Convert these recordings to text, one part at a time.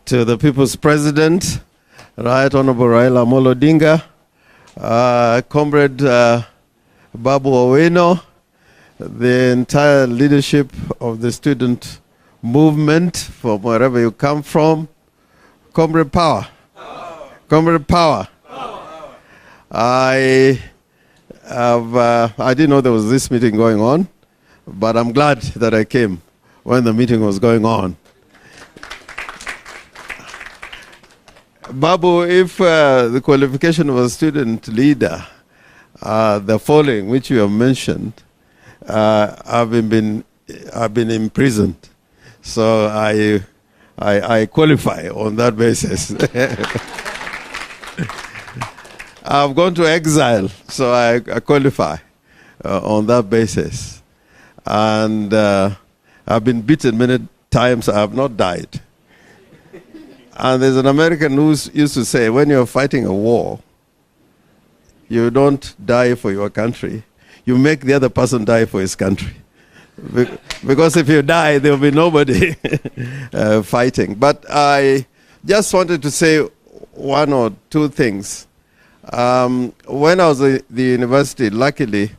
to the People's President, Right Honorable Raila Amolo Odinga, Comrade Babu Owino, the entire leadership of the student movement from wherever you come from, Comrade Power. Comrade Power. I didn't know there was this meeting going on, but I'm glad that I came when the meeting was going on. Babu, if the qualification of a student leader, the following, which you have mentioned, I've been imprisoned, so I qualify on that basis. I've gone to exile, so I qualify on that basis. And I've been beaten many times. I have not died. And there's an American who used to say, when you're fighting a war, you don't die for your country. You make the other person die for his country. Because if you die, there will be nobody fighting. But I just wanted to say one or two things. When I was at the university, luckily,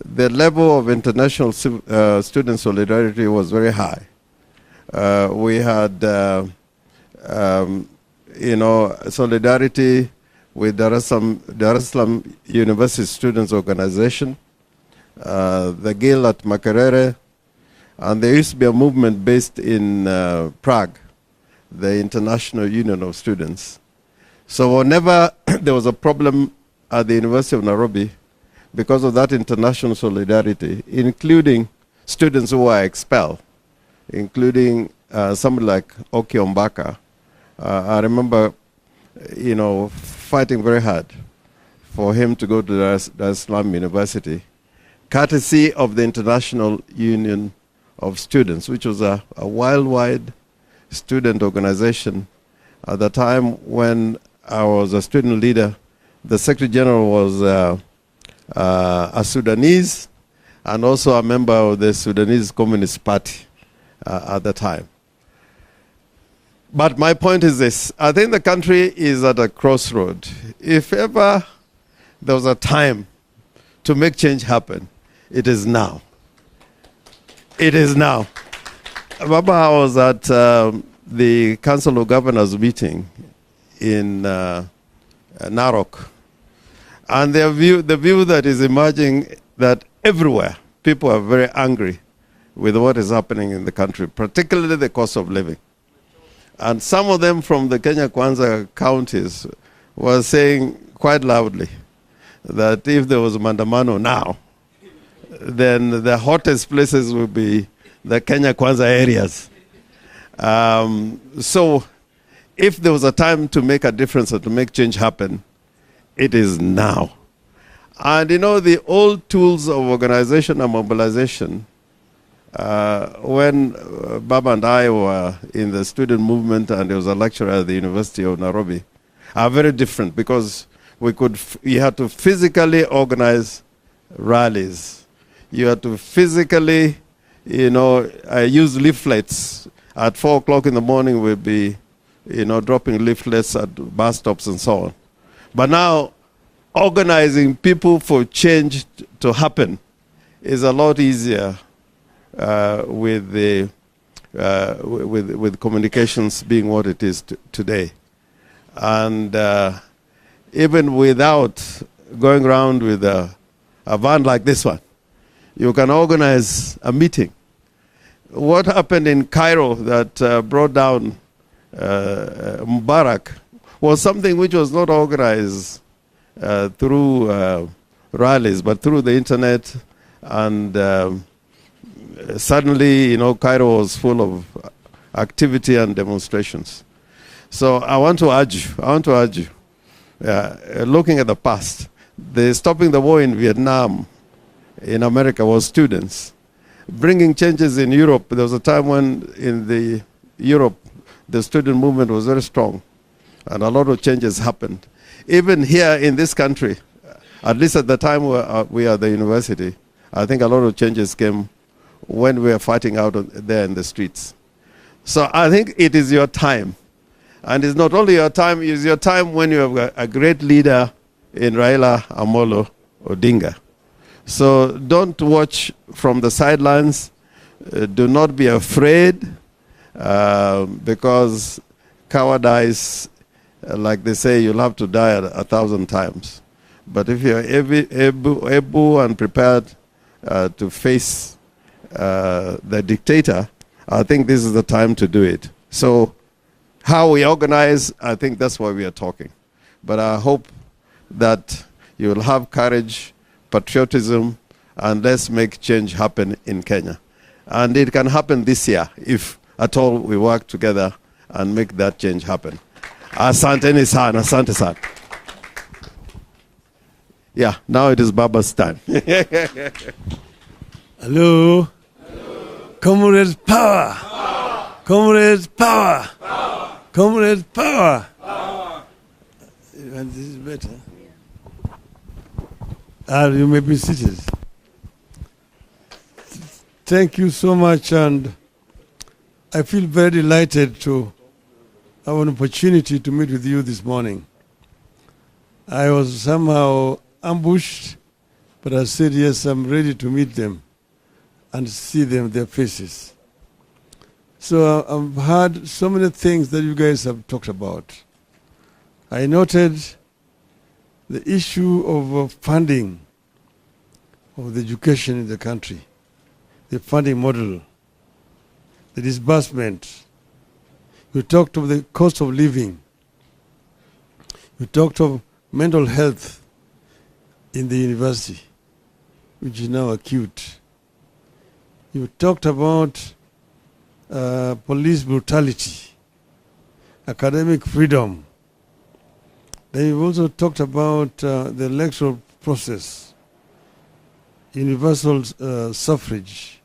the level of international student solidarity was very high. We had, solidarity with Dar es Salaam University Students Organization, the Guild at Makerere, and there used to be a movement based in Prague, the International Union of Students. So whenever there was a problem at the University of Nairobi, because of that international solidarity, including students who were expelled, including somebody like Oki Ombaka, I remember, fighting very hard for him to go to Dar es Salaam University, courtesy of the International Union of Students, which was a worldwide student organization. At the time when I was a student leader, the Secretary General was a Sudanese and also a member of the Sudanese Communist Party at the time. But my point is this. I think the country is at a crossroad. If ever there was a time to make change happen, it is now. It is now. Baba, I was at the Council of Governors meeting in Narok. And the view that is emerging that everywhere people are very angry with what is happening in the country, particularly the cost of living. And some of them from the Kenya Kwanza counties were saying quite loudly that if there was Mandamano now, then the hottest places would be the Kenya Kwanza areas. So if there was a time to make a difference or to make change happen, it is now. And the old tools of organization and mobilization, when Baba and I were in the student movement and there was a lecturer at the University of Nairobi, are very different because you had to physically organize rallies. You had to physically, use leaflets. At 4 o'clock in the morning, we'd be, dropping leaflets at bus stops and so on. But now, organizing people for change to happen is a lot easier with communications being what it is today. And even without going around with a van like this one, you can organize a meeting. What happened in Cairo that brought down Mubarak was something which was not organized through rallies, but through the internet. And suddenly, Cairo was full of activity and demonstrations. So I want to urge you, looking at the past, stopping the war in Vietnam, in America, was students. Bringing changes in Europe, there was a time when in Europe, the student movement was very strong, and a lot of changes happened. Even here in this country, at least at the time we are at the university, I think a lot of changes came when we were fighting out there in the streets. So I think it is your time. And it's not only your time, it's your time when you have a great leader in Raila Amolo Odinga. So don't watch from the sidelines. Do not be afraid, because cowardice, like they say, you'll have to die 1,000 times. But if you're able and prepared to face the dictator, I think this is the time to do it. So how we organize, I think that's why we are talking. But I hope that you will have courage, patriotism, and let's make change happen in Kenya. And it can happen this year if at all we work together and make that change happen. Asante sana, asante sana. Yeah, now it is Baba's time. Hello. Comrades power. Power. Comrades power. Power. Comrades power. Power. And this is better. You may be seated. Thank you so much, and I feel very delighted to have an opportunity to meet with you this morning. I was somehow ambushed, but I said, yes, I'm ready to meet them and see them, their faces. So I've heard so many things that you guys have talked about. I noted the issue of funding of the education in the country, the funding model, the disbursement. You talked of the cost of living. You talked of mental health in the university, which is now acute. You talked about police brutality, academic freedom. Then you've also talked about the electoral process, universal suffrage.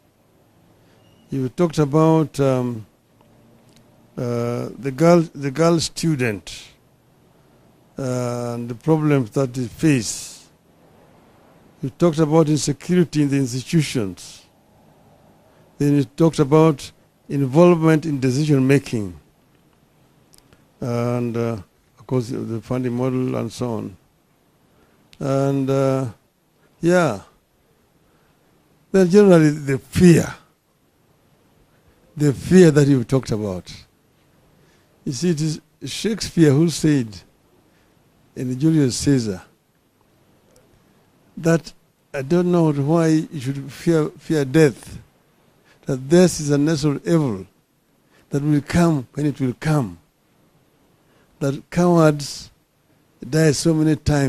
You talked about the girl student and the problems that they face. You talked about insecurity in the institutions. Then you talked about involvement in decision making, and of course the funding model and so on. And yeah, then generally the fear that you talked about. You see, it is Shakespeare who said in Julius Caesar that I don't know why you should fear death, that death is a natural evil that will come when it will come, that cowards die so many times